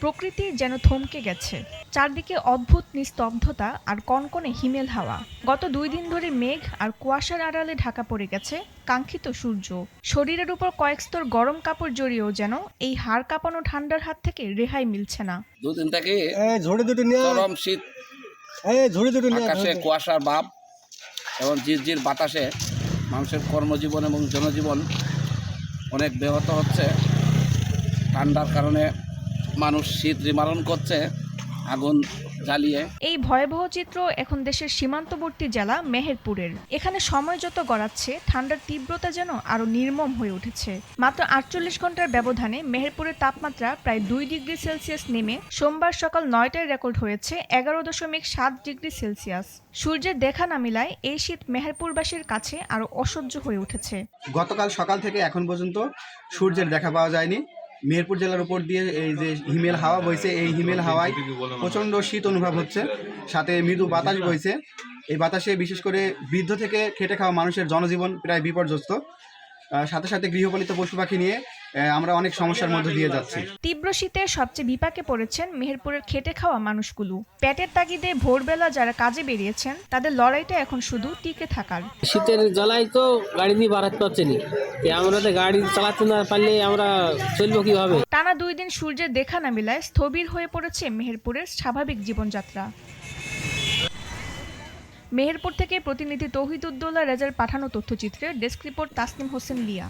প্রকৃতি যেন থমকে গেছে। চারদিকে অদ্ভুত নিস্তব্ধতা আর কনকনে হিমেল হাওয়া। গত 2 দিন ধরে মেঘ আর কুয়াশার আড়ালে ঢাকা পড়ে গেছে কাঙ্ক্ষিত সূর্য। শরীরের উপর কয়েক স্তর গরম কাপড় জড়িয়েও যেন এই হাড় কাঁপানো ঠান্ডার হাত থেকে রেহাই মিলছে না। দুদিন থেকে চরম শীত, আকাশে কুয়াশার ভাব এবং ঝিরঝির বাতাসে মানুষের কর্মজীবন এবং জনজীবন অনেক ব্যাহত হচ্ছে। ঠান্ডার কারণে মানুষ শীত নিবারণ করছে আগুন জ্বালিয়ে। এই ভয়াবহ চিত্র এখন দেশের সীমান্তবর্তী জেলা মেহেরপুরের। এখানে সময় যত গড়াচ্ছে ঠান্ডার তীব্রতা যেন আরো নির্মম হয়ে উঠেছে। মাত্র 48 ঘন্টার ব্যবধানে মেহেরপুরের তাপমাত্রা প্রায় 2 ডিগ্রি সেলসিয়াস নেমে সোমবার সকাল 9টায় রেকর্ড হয়েছে 11.7 ডিগ্রি সেলসিয়াস। সূর্যের দেখা না মিলায় এই শীত মেহেরপুরবাসীর কাছে আরো অসহ্য হয়ে উঠেছে। গতকাল সকাল থেকে এখন পর্যন্ত সূর্যের দেখা পাওয়া যায়নি। মেহেরপুর জেলার উপর দিয়ে এই যে হিমেল হাওয়া বইছে, এই হিমেল হাওয়ায় প্রচণ্ড শীত অনুভব হচ্ছে, সাথে মৃদু বাতাস বইছে। এই বাতাসে বিশেষ করে বৃদ্ধ থেকে খেটে খাওয়া মানুষের জনজীবন প্রায় বিপর্যস্ত। সাথে সাথে গৃহপালিত পশু পাখি নিয়ে আমরা অনেক সমস্যার মধ্যে দিয়ে যাচ্ছি। তীব্র শীতে সবচেয়ে বিপাকে পড়েছেন মেহেরপুরের খেটে খাওয়া মানুষগুলো। পেটের তাগিদে ভোরবেলা যারা কাজে বেরিয়েছেন তাদের লড়াইটা এখন শুধু টিকে থাকার। শীতের জ্বালাই তো গাড়ি নিয়ে বাড়াতে পারছি না, আমরা তো গাড়ি চালাতে না পারলে আমরা চলবো কিভাবে? টানা 2 দিন সূর্যের দেখা না মিলায় স্থবির হয়ে পড়েছে মেহেরপুরের স্বাভাবিক জীবনযাত্রা। মেহেরপুর থেকে প্রতিনিধি তৌহিদুদ্দৌলা রেজার পাঠানো তথ্যচিত্রে ডেস্ক রিপোর্ট তাসনিম হোসেন লিয়া।